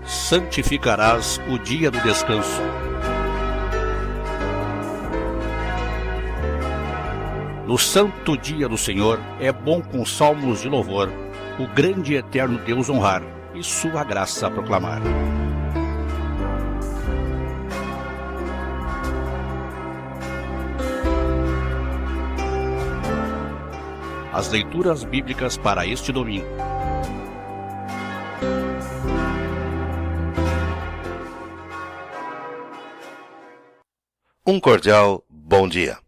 Santificarás o dia do descanso. No santo dia do Senhor é bom com salmos de louvor o grande e eterno Deus honrar e sua graça proclamar. As leituras bíblicas para este domingo. Um cordial bom dia.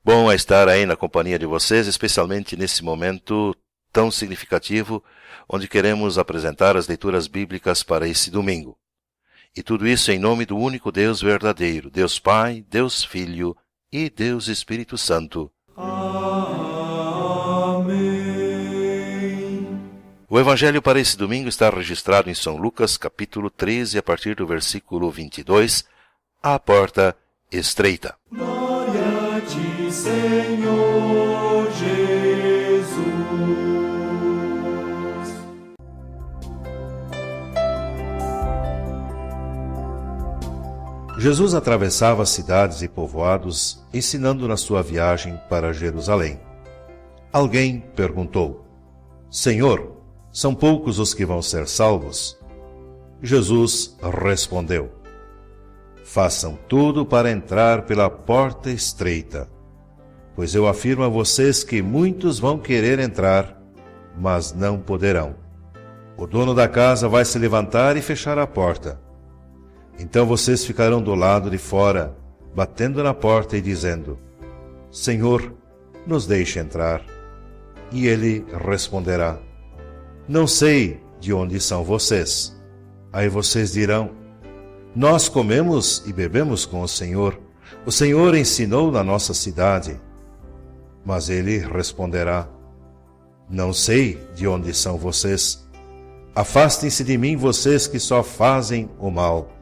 Bom é estar aí na companhia de vocês, especialmente nesse momento tão significativo, onde queremos apresentar as leituras bíblicas para esse domingo. E tudo isso em nome do único Deus verdadeiro, Deus Pai, Deus Filho e Deus Espírito Santo. Amém. O Evangelho para esse domingo está registrado em São Lucas, capítulo 13, a partir do versículo 22, a porta estreita. Glória a ti, Senhor Jesus. Jesus atravessava cidades e povoados, ensinando na sua viagem para Jerusalém. Alguém perguntou: Senhor, são poucos os que vão ser salvos? Jesus respondeu: Façam tudo para entrar pela porta estreita, pois eu afirmo a vocês que muitos vão querer entrar, mas não poderão. O dono da casa vai se levantar e fechar a porta. Então vocês ficarão do lado de fora, batendo na porta e dizendo: Senhor, nos deixe entrar. E ele responderá: Não sei de onde são vocês. Aí vocês dirão: Nós comemos e bebemos com o Senhor ensinou na nossa cidade. Mas ele responderá: Não sei de onde são vocês. Afastem-se de mim, vocês que só fazem o mal.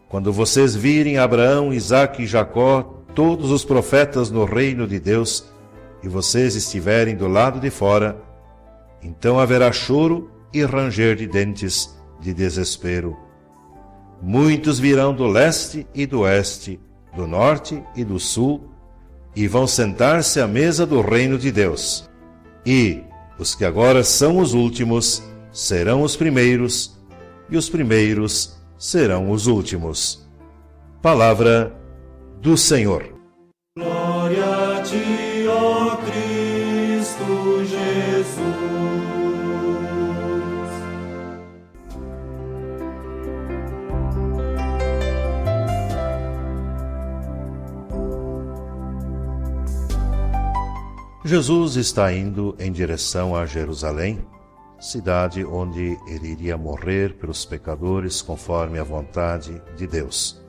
Quando vocês virem Abraão, Isaque e Jacó, todos os profetas no reino de Deus, e vocês estiverem do lado de fora, então haverá choro e ranger de dentes de desespero. Muitos virão do leste e do oeste, do norte e do sul, e vão sentar-se à mesa do reino de Deus. E os que agora são os últimos serão os primeiros, e os primeiros serão os últimos. Palavra do Senhor. Glória a ti, ó Cristo Jesus. Jesus está indo em direção a Jerusalém, cidade onde ele iria morrer pelos pecadores conforme a vontade de Deus.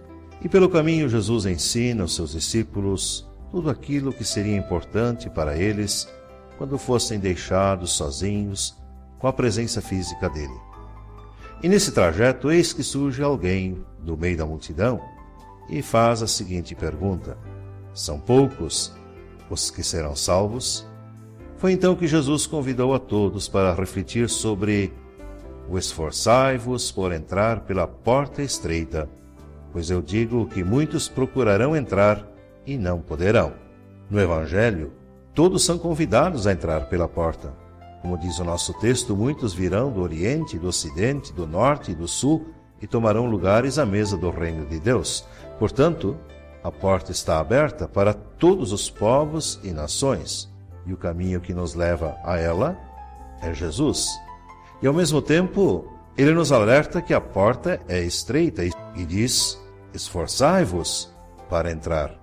E pelo caminho Jesus ensina aos seus discípulos tudo aquilo que seria importante para eles quando fossem deixados sozinhos com a presença física dele. E nesse trajeto, eis que surge alguém do meio da multidão e faz a seguinte pergunta: São poucos os que serão salvos? Foi então que Jesus convidou a todos para refletir sobre o esforçai-vos por entrar pela porta estreita, pois eu digo que muitos procurarão entrar e não poderão. No Evangelho, todos são convidados a entrar pela porta. Como diz o nosso texto, muitos virão do Oriente, do Ocidente, do Norte e do Sul e tomarão lugares à mesa do reino de Deus. Portanto, a porta está aberta para todos os povos e nações. E o caminho que nos leva a ela é Jesus. E ao mesmo tempo, ele nos alerta que a porta é estreita e diz: esforçai-vos para entrar.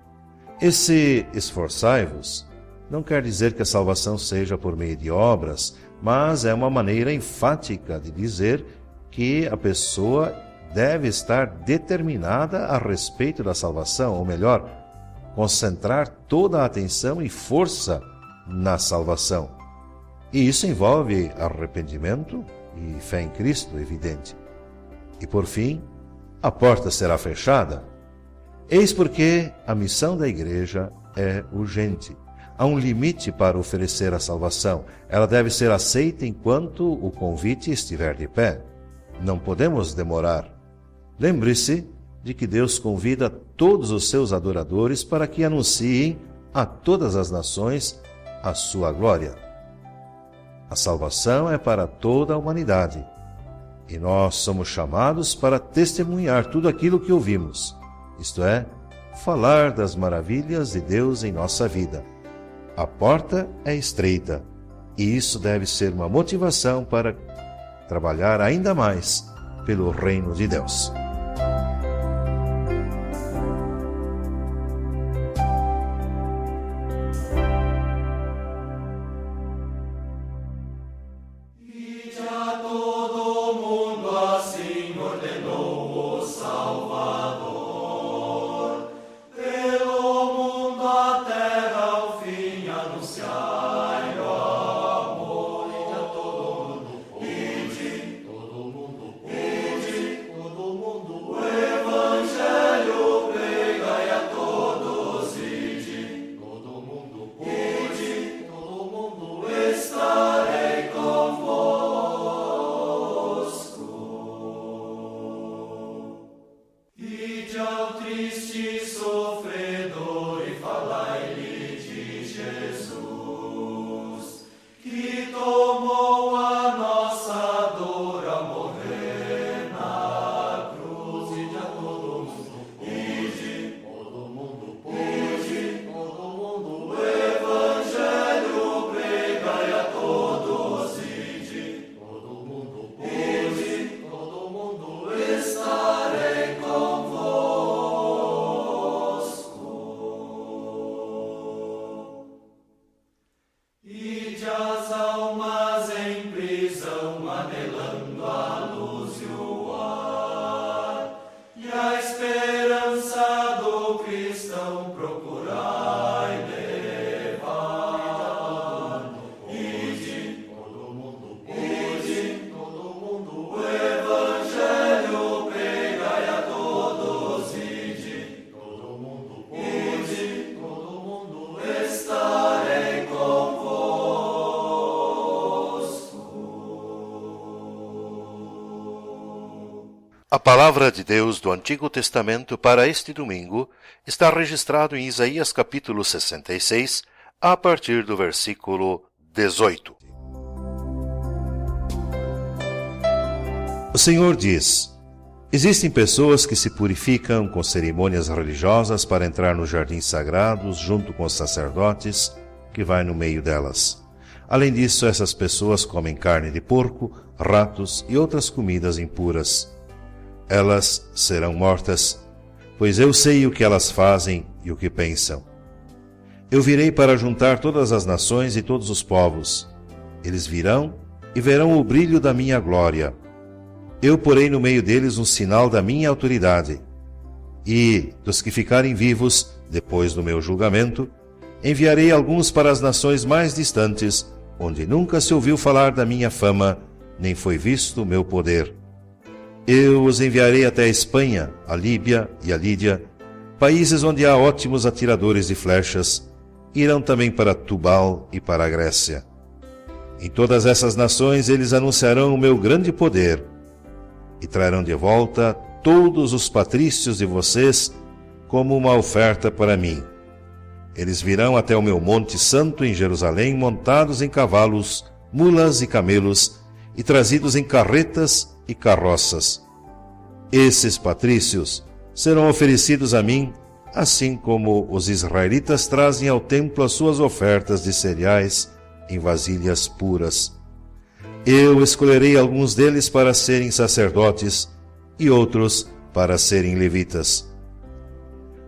Esse esforçai-vos não quer dizer que a salvação seja por meio de obras, mas é uma maneira enfática de dizer que a pessoa deve estar determinada a respeito da salvação, ou melhor, concentrar toda a atenção e força na salvação. E isso envolve arrependimento e fé em Cristo, evidente. E por fim, a porta será fechada. Eis porque a missão da igreja é urgente. há um limite para oferecer a salvação. Ela deve ser aceita enquanto o convite estiver de pé. Não podemos demorar. Lembre-se de que Deus convida todos os seus adoradores para que anunciem a todas as nações a sua glória. A salvação é para toda a humanidade, e nós somos chamados para testemunhar tudo aquilo que ouvimos, isto é, falar das maravilhas de Deus em nossa vida. A porta é estreita, e isso deve ser uma motivação para trabalhar ainda mais pelo reino de Deus. A palavra de Deus do Antigo Testamento para este domingo está registrado em Isaías capítulo 66, a partir do versículo 18. O Senhor diz: existem pessoas que se purificam com cerimônias religiosas para entrar nos jardins sagrados junto com os sacerdotes que vai no meio delas. Além disso, essas pessoas comem carne de porco, ratos e outras comidas impuras. Elas serão mortas, pois eu sei o que elas fazem e o que pensam. Eu virei para juntar todas as nações e todos os povos. Eles virão e verão o brilho da minha glória. Eu porei no meio deles um sinal da minha autoridade. E, dos que ficarem vivos, depois do meu julgamento, enviarei alguns para as nações mais distantes, onde nunca se ouviu falar da minha fama, nem foi visto o meu poder. Eu os enviarei até a Espanha, a Líbia e a Lídia, países onde há ótimos atiradores de flechas. Irão também para Tubal e para a Grécia. Em todas essas nações eles anunciarão o meu grande poder e trarão de volta todos os patrícios de vocês como uma oferta para mim. Eles virão até o meu Monte Santo em Jerusalém montados em cavalos, mulas e camelos e trazidos em carretas e carroças. Esses patrícios serão oferecidos a mim, assim como os israelitas trazem ao templo as suas ofertas de cereais em vasilhas puras. Eu escolherei alguns deles para serem sacerdotes e outros para serem levitas.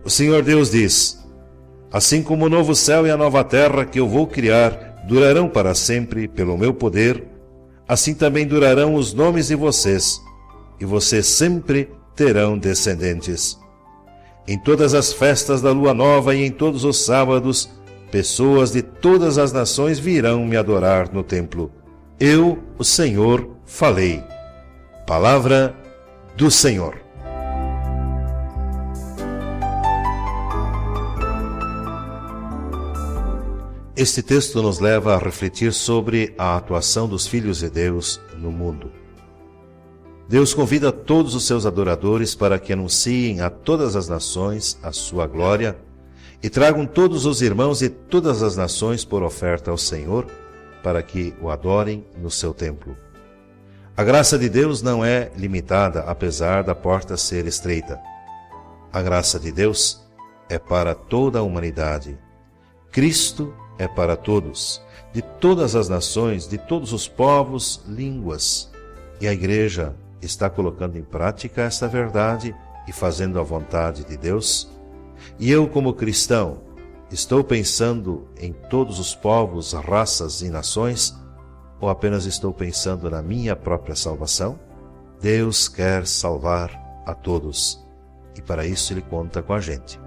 O Senhor Deus diz: assim como o novo céu e a nova terra que eu vou criar durarão para sempre pelo meu poder, assim também durarão os nomes de vocês, e vocês sempre terão descendentes. Em todas as festas da lua nova e em todos os sábados, pessoas de todas as nações virão me adorar no templo. Eu, o Senhor, falei. Palavra do Senhor. Este texto nos leva a refletir sobre a atuação dos filhos de Deus no mundo. Deus convida todos os seus adoradores para que anunciem a todas as nações a sua glória e tragam todos os irmãos de todas as nações por oferta ao Senhor, para que o adorem no seu templo. A graça de Deus não é limitada, apesar da porta ser estreita. A graça de Deus é para toda a humanidade. Cristo é para todos, de todas as nações, de todos os povos, línguas. E a Igreja está colocando em prática esta verdade e fazendo a vontade de Deus. E eu, como cristão, estou pensando em todos os povos, raças e nações, ou apenas estou pensando na minha própria salvação? Deus quer salvar a todos, e para isso Ele conta com a gente.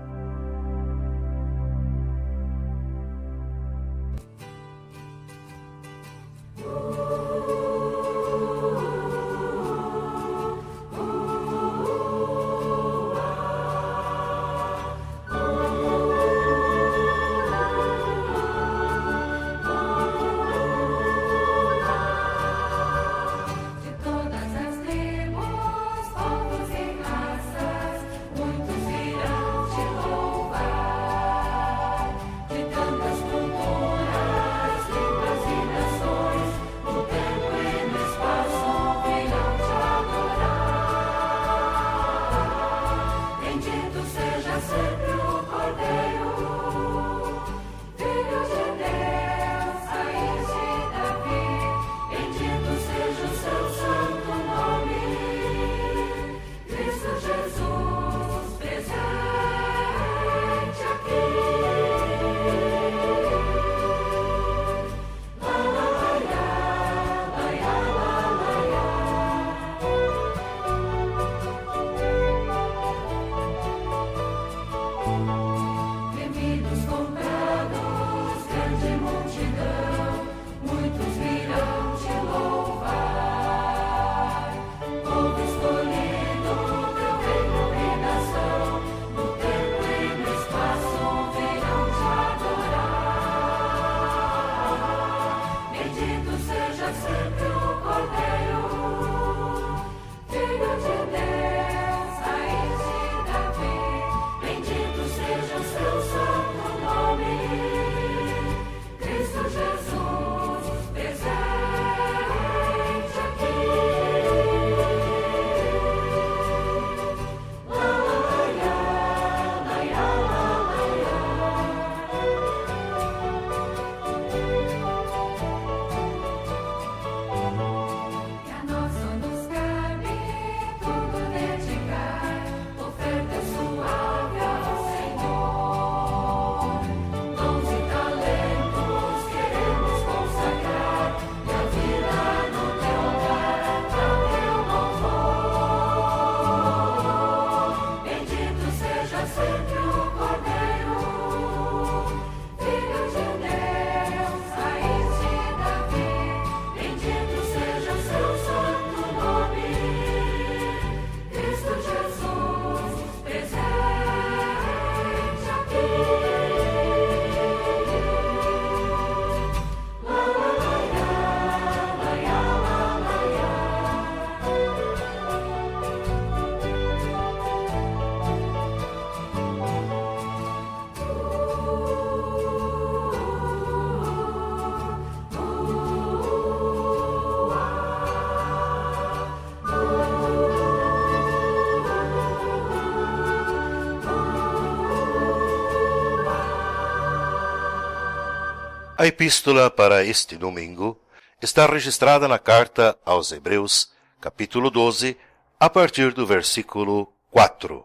A epístola para este domingo está registrada na carta aos Hebreus, capítulo 12, a partir do versículo 4.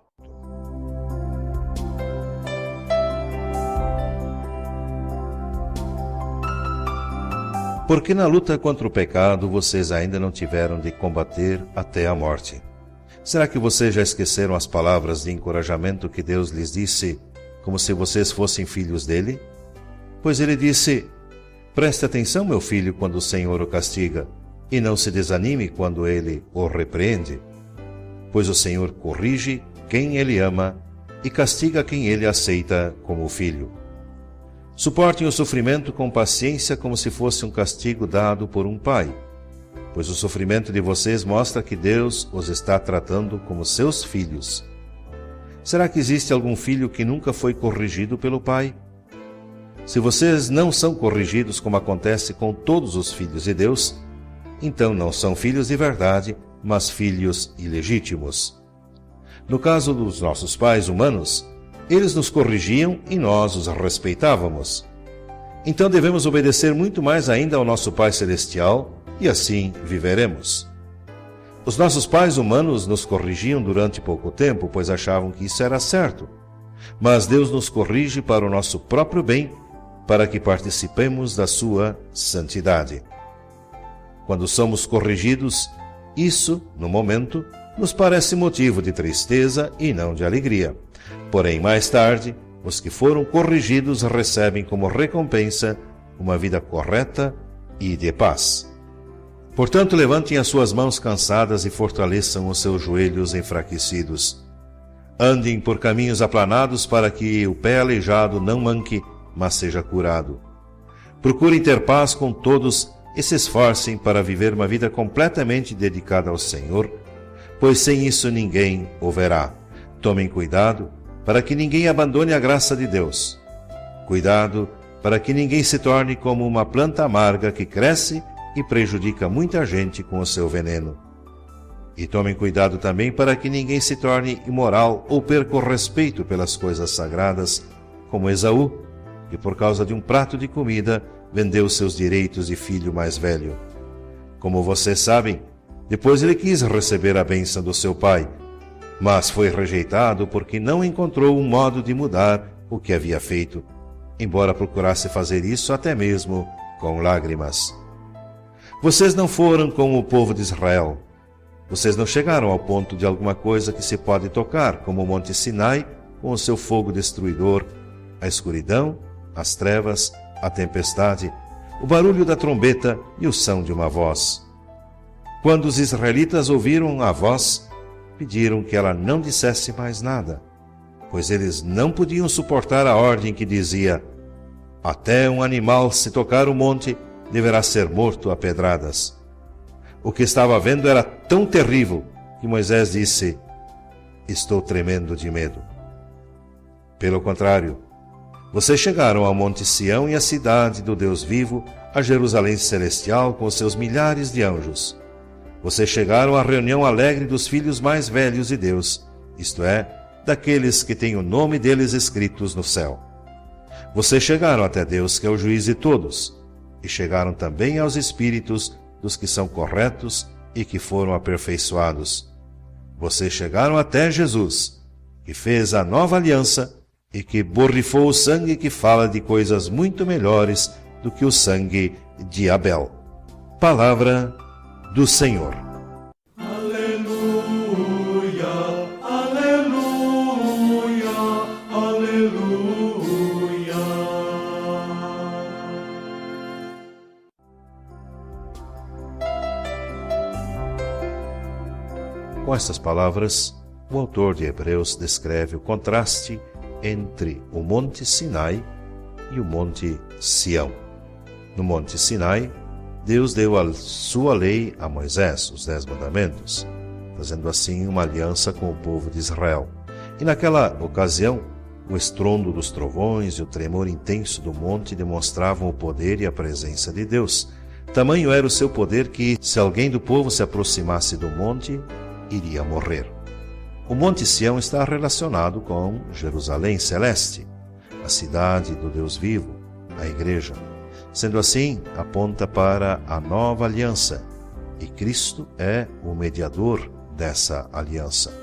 Porque na luta contra o pecado vocês ainda não tiveram de combater até a morte. Será que vocês já esqueceram as palavras de encorajamento que Deus lhes disse, como se vocês fossem filhos dele? Pois ele disse: preste atenção, meu filho, quando o Senhor o castiga, e não se desanime quando ele o repreende. Pois o Senhor corrige quem ele ama e castiga quem ele aceita como filho. Suportem o sofrimento com paciência como se fosse um castigo dado por um pai, pois o sofrimento de vocês mostra que Deus os está tratando como seus filhos. Será que existe algum filho que nunca foi corrigido pelo pai? Se vocês não são corrigidos como acontece com todos os filhos de Deus, então não são filhos de verdade, mas filhos ilegítimos. No caso dos nossos pais humanos, eles nos corrigiam e nós os respeitávamos. Então devemos obedecer muito mais ainda ao nosso Pai Celestial e assim viveremos. Os nossos pais humanos nos corrigiam durante pouco tempo, pois achavam que isso era certo. Mas Deus nos corrige para o nosso próprio bem, para que participemos da sua santidade. Quando somos corrigidos, isso, no momento, nos parece motivo de tristeza e não de alegria. Porém, mais tarde, os que foram corrigidos recebem como recompensa uma vida correta e de paz. Portanto, levantem as suas mãos cansadas e fortaleçam os seus joelhos enfraquecidos. Andem por caminhos aplanados para que o pé aleijado não manque, mas seja curado. Procurem ter paz com todos e se esforcem para viver uma vida completamente dedicada ao Senhor, pois sem isso ninguém o verá. Tomem cuidado para que ninguém abandone a graça de Deus. Cuidado para que ninguém se torne como uma planta amarga que cresce e prejudica muita gente com o seu veneno. E tomem cuidado também para que ninguém se torne imoral ou perca o respeito pelas coisas sagradas, como Esaú, que por causa de um prato de comida vendeu seus direitos de filho mais velho. Como vocês sabem, depois ele quis receber a bênção do seu pai, mas foi rejeitado porque não encontrou um modo de mudar o que havia feito, embora procurasse fazer isso até mesmo com lágrimas. Vocês não foram como o povo de Israel. Vocês não chegaram ao ponto de alguma coisa que se pode tocar, como o Monte Sinai, com o seu fogo destruidor, a escuridão, as trevas, a tempestade, o barulho da trombeta e o som de uma voz. Quando os israelitas ouviram a voz, pediram que ela não dissesse mais nada, pois eles não podiam suportar a ordem que dizia: até um animal, se tocar o monte, deverá ser morto a pedradas. O que estava vendo era tão terrível que Moisés disse: estou tremendo de medo. Pelo contrário, vocês chegaram ao Monte Sião e à cidade do Deus vivo, a Jerusalém celestial com seus milhares de anjos. Vocês chegaram à reunião alegre dos filhos mais velhos de Deus, isto é, daqueles que têm o nome deles escritos no céu. Vocês chegaram até Deus, que é o juiz de todos, e chegaram também aos espíritos dos que são corretos e que foram aperfeiçoados. Vocês chegaram até Jesus, que fez a nova aliança e que borrifou o sangue que fala de coisas muito melhores do que o sangue de Abel. Palavra do Senhor. Aleluia, aleluia, aleluia. Com estas palavras, o autor de Hebreus descreve o contraste entre o Monte Sinai e o Monte Sião. No Monte Sinai, Deus deu a sua lei a Moisés, os 10 mandamentos, fazendo assim uma aliança com o povo de Israel. E naquela ocasião, o estrondo dos trovões e o tremor intenso do monte demonstravam o poder e a presença de Deus. Tamanho era o seu poder que, se alguém do povo se aproximasse do monte, iria morrer. O Monte Sião está relacionado com Jerusalém Celeste, a cidade do Deus vivo, a Igreja. Sendo assim, aponta para a nova aliança, e Cristo é o mediador dessa aliança.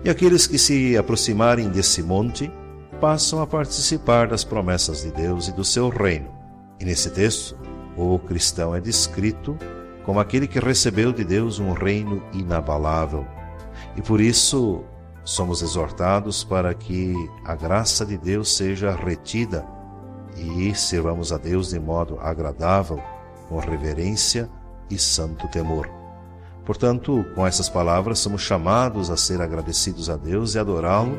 E aqueles que se aproximarem desse monte passam a participar das promessas de Deus e do seu reino. E nesse texto, o cristão é descrito como aquele que recebeu de Deus um reino inabalável. E por isso somos exortados para que a graça de Deus seja retida e servamos a Deus de modo agradável, com reverência e santo temor. Portanto, com essas palavras, somos chamados a ser agradecidos a Deus e adorá-lo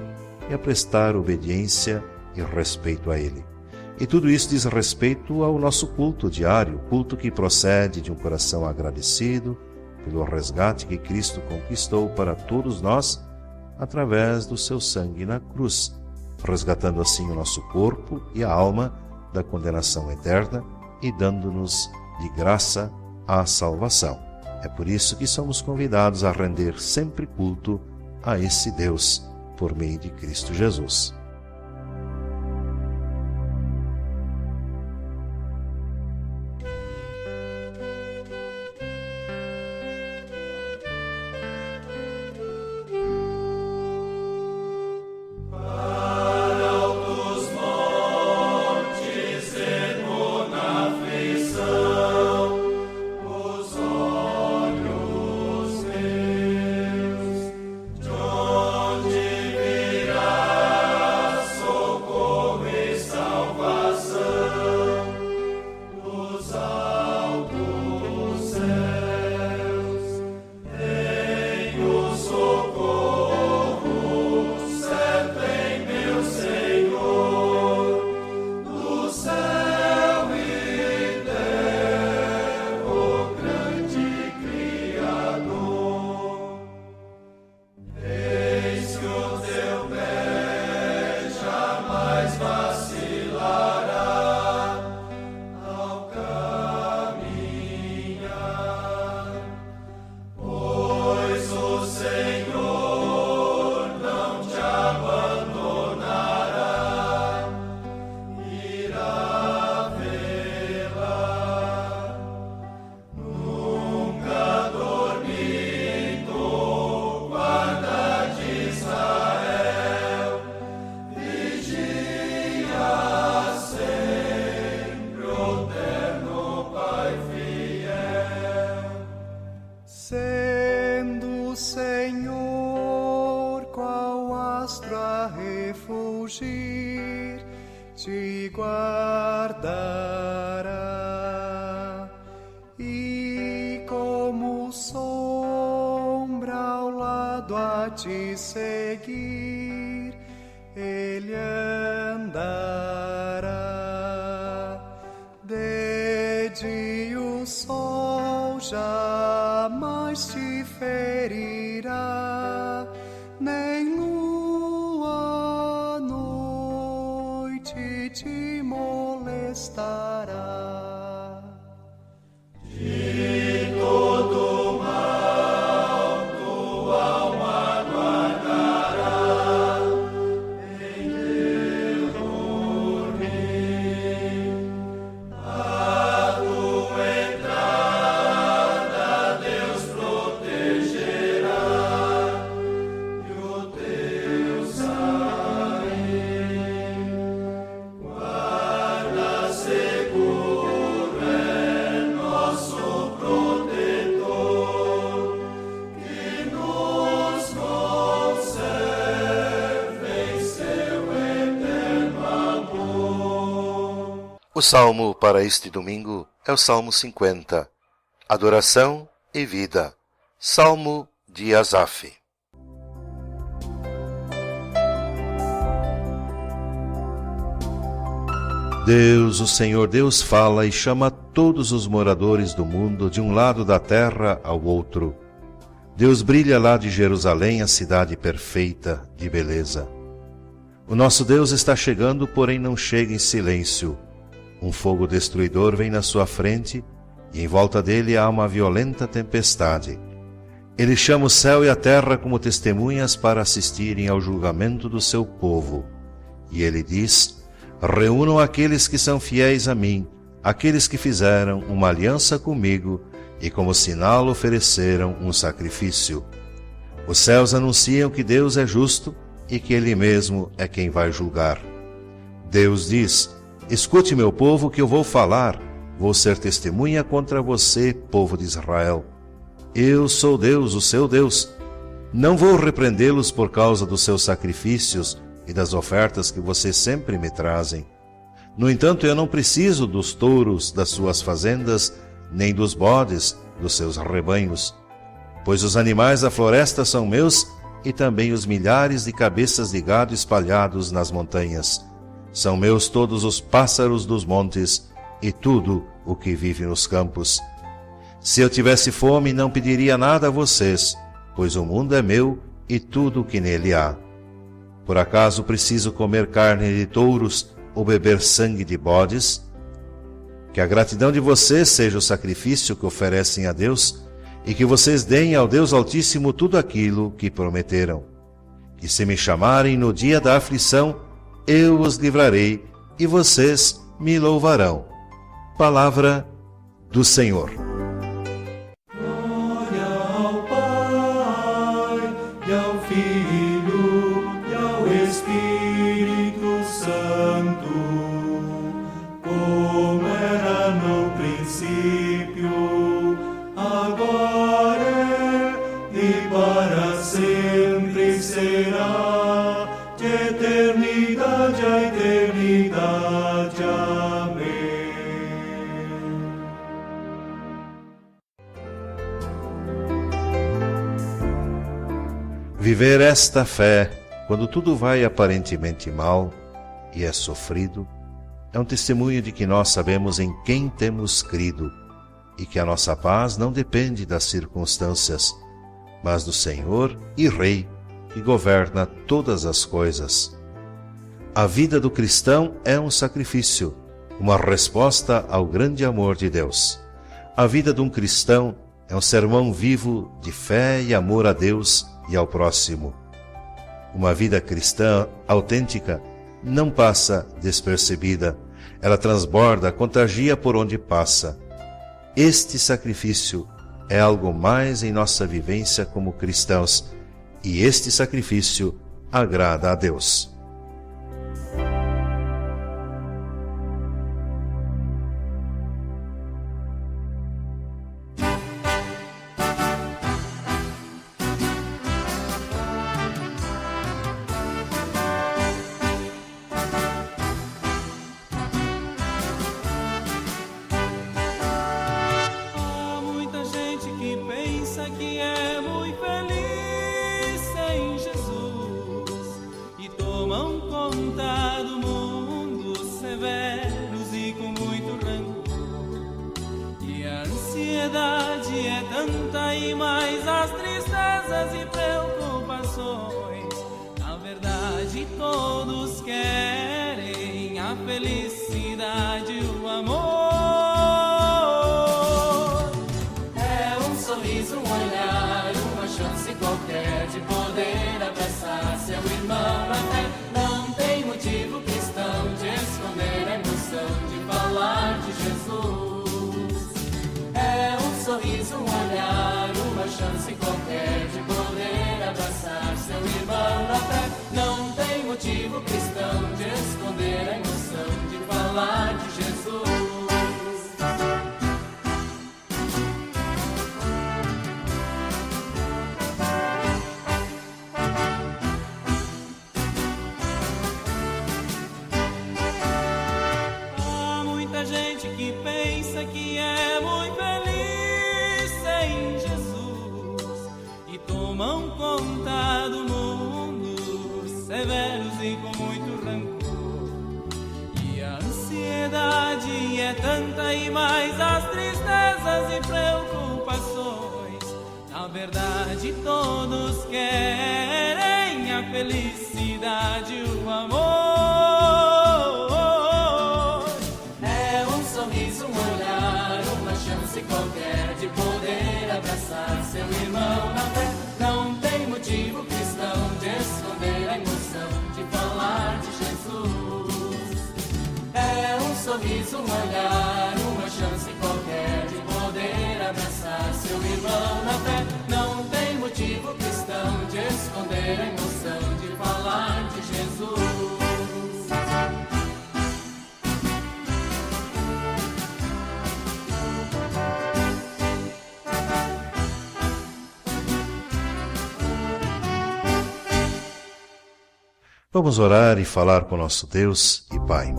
e a prestar obediência e respeito a Ele. E tudo isso diz respeito ao nosso culto diário, culto que procede de um coração agradecido pelo resgate que Cristo conquistou para todos nós através do seu sangue na cruz, resgatando assim o nosso corpo e a alma da condenação eterna e dando-nos de graça a salvação. É por isso que somos convidados a render sempre culto a esse Deus por meio de Cristo Jesus. te guardará, e como sombra ao lado a te seguir, ele andará. De dia o sol jamais te ferirá, nem lua à noite te molestará. De todo mal tua alma guardará, em teu dormir. A tua entrada Deus protegerá, e o teu sair. Guarda seguro é nosso protetor, que nos conserve em seu eterno amor. O salmo para este domingo é o Salmo 50, Adoração e Vida, Salmo de Asaf. Deus, o Senhor Deus, fala e chama todos os moradores do mundo de um lado da terra ao outro. Deus brilha lá de Jerusalém, a cidade perfeita de beleza. O nosso Deus está chegando, porém não chega em silêncio. Um fogo destruidor vem na sua frente, e em volta dele há uma violenta tempestade. Ele chama o céu e a terra como testemunhas para assistirem ao julgamento do seu povo. E ele diz: reúnam aqueles que são fiéis a mim, aqueles que fizeram uma aliança comigo e como sinal ofereceram um sacrifício. Os céus anunciam que Deus é justo e que Ele mesmo é quem vai julgar. Deus diz: escute, meu povo, que eu vou falar, vou ser testemunha contra você, povo de Israel. Eu sou Deus, o seu Deus. Não vou repreendê-los por causa dos seus sacrifícios e das ofertas que vocês sempre me trazem. No entanto, eu não preciso dos touros das suas fazendas, nem dos bodes dos seus rebanhos, pois os animais da floresta são meus e também os milhares de cabeças de gado espalhados nas montanhas. São meus todos os pássaros dos montes e tudo o que vive nos campos. Se eu tivesse fome, não pediria nada a vocês, pois o mundo é meu e tudo o que nele há. Por acaso preciso comer carne de touros ou beber sangue de bodes? Que a gratidão de vocês seja o sacrifício que oferecem a Deus e que vocês deem ao Deus Altíssimo tudo aquilo que prometeram. E se me chamarem no dia da aflição, eu os livrarei e vocês me louvarão. Palavra do Senhor. Glória ao Pai, e ao Filho, e ao Espírito Santo, como era no princípio, agora e para sempre será, de eternidade a eternidade. Amém. Viver esta fé, quando tudo vai aparentemente mal e é sofrido, é um testemunho de que nós sabemos em quem temos crido e que a nossa paz não depende das circunstâncias, mas do Senhor e Rei que governa todas as coisas. A vida do cristão é um sacrifício, uma resposta ao grande amor de Deus. A vida de um cristão é um sermão vivo de fé e amor a Deus e ao próximo. Uma vida cristã autêntica não passa despercebida, ela transborda, contagia por onde passa. Este sacrifício é algo mais em nossa vivência como cristãos, e este sacrifício agrada a Deus. Há muita gente que pensa que é muito feliz sem Jesus e tomam conta do mundo severos e com muito rancor. E a ansiedade é tanta e mais as tristezas e preocupações. Na verdade todos querem a felicidade e o amor. Um olhar, uma chance qualquer de poder abraçar seu irmão na fé. Não tem motivo cristão de esconder a emoção de falar de Jesus. É um sorriso, um olhar, uma chance qualquer de poder abraçar seu irmão na fé. Não tem motivo cristão de esconder a emoção de falar de Jesus. Gente que pensa que é muito feliz sem Jesus e tomam conta do mundo severos e com muito rancor. E a ansiedade é tanta e mais as tristezas e preocupações. Na verdade todos querem a felicidade e o amor. Qualquer de poder abraçar seu irmão na fé. Não tem motivo cristão de esconder a emoção de falar de Jesus. É um sorriso, um olhar, uma chance qualquer de poder abraçar seu irmão na fé. Não tem motivo cristão de esconder a emoção de falar de Jesus. Vamos orar e falar com nosso Deus e Pai.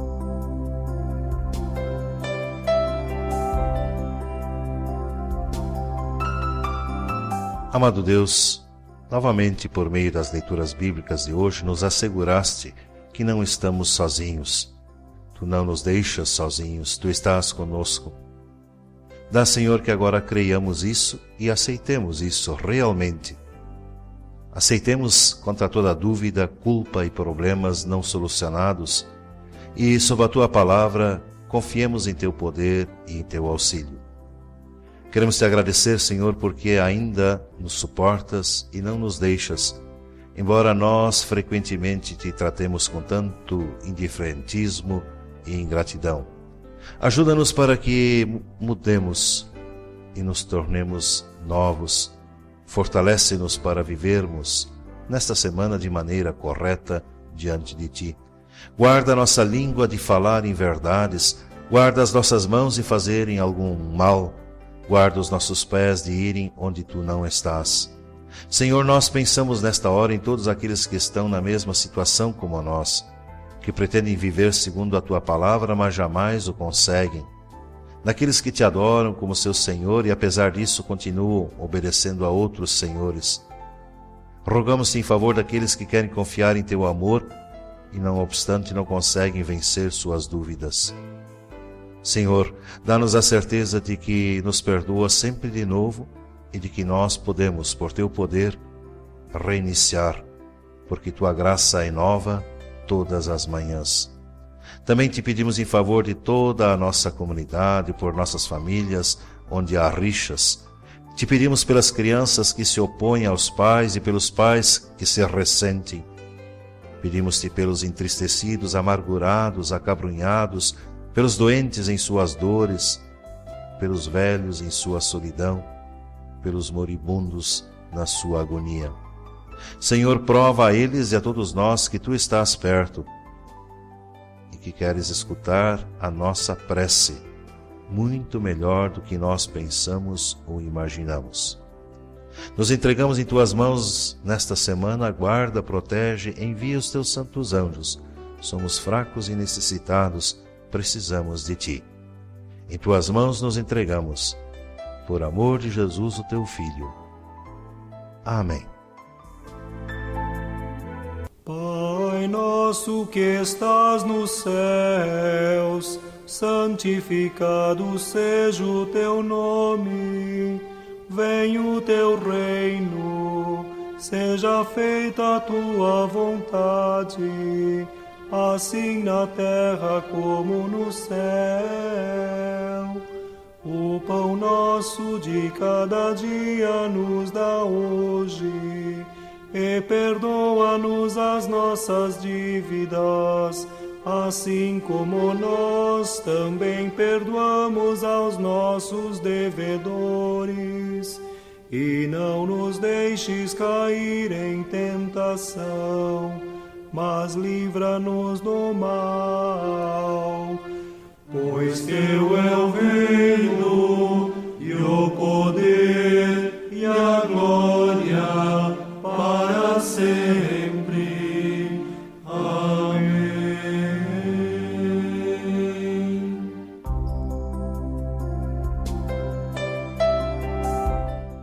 Amado Deus, novamente por meio das leituras bíblicas de hoje, nos asseguraste que não estamos sozinhos. Tu não nos deixas sozinhos, Tu estás conosco. Dá, Senhor, que agora creiamos isso e aceitemos isso realmente. Aceitemos contra toda dúvida, culpa e problemas não solucionados e, sob a Tua palavra, confiemos em Teu poder e em Teu auxílio. Queremos Te agradecer, Senhor, porque ainda nos suportas e não nos deixas, embora nós frequentemente Te tratemos com tanto indiferentismo e ingratidão. Ajuda-nos para que mudemos e nos tornemos novos. Fortalece-nos para vivermos nesta semana de maneira correta diante de Ti. Guarda nossa língua de falar em verdades, guarda as nossas mãos de fazerem algum mal, guarda os nossos pés de irem onde Tu não estás. Senhor, nós pensamos nesta hora em todos aqueles que estão na mesma situação como nós, que pretendem viver segundo a Tua palavra, mas jamais o conseguem. Naqueles que Te adoram como seu Senhor e apesar disso continuam obedecendo a outros senhores. Rogamos-Te em favor daqueles que querem confiar em Teu amor e não obstante não conseguem vencer suas dúvidas. Senhor, dá-nos a certeza de que nos perdoa sempre de novo e de que nós podemos, por Teu poder, reiniciar, porque Tua graça é nova todas as manhãs. Também Te pedimos em favor de toda a nossa comunidade, por nossas famílias, onde há rixas. Te pedimos pelas crianças que se opõem aos pais e pelos pais que se ressentem. Pedimos-Te pelos entristecidos, amargurados, acabrunhados, pelos doentes em suas dores, pelos velhos em sua solidão, pelos moribundos na sua agonia. Senhor, prova a eles e a todos nós que Tu estás perto e que queres escutar a nossa prece, muito melhor do que nós pensamos ou imaginamos. Nos entregamos em Tuas mãos nesta semana, guarda, protege, envia os Teus santos anjos. Somos fracos e necessitados, precisamos de Ti. Em Tuas mãos nos entregamos, por amor de Jesus, o Teu Filho. Amém. Pai nosso que estás nos céus, santificado seja o Teu nome. Venha o Teu reino, seja feita a Tua vontade, assim na terra como no céu. O pão nosso de cada dia nos dá hoje, e perdoa-nos as nossas dívidas, assim como nós também perdoamos aos nossos devedores. E não nos deixes cair em tentação, mas livra-nos do mal. Pois Teu é o reino, e o poder, e a glória, para sempre. Amém.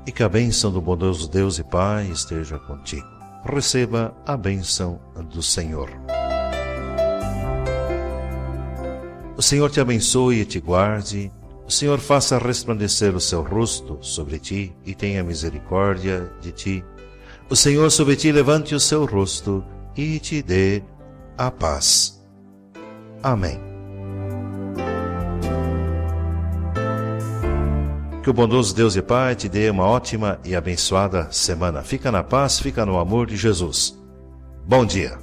E que a bênção do bondoso Deus e Pai esteja contigo. Receba a bênção do Senhor. O Senhor te abençoe e te guarde. O Senhor faça resplandecer o seu rosto sobre ti e tenha misericórdia de ti. O Senhor sobre ti levante o seu rosto e te dê a paz. Amém. Que o bondoso Deus e Pai te dê uma ótima e abençoada semana. Fica na paz, fica no amor de Jesus. Bom dia.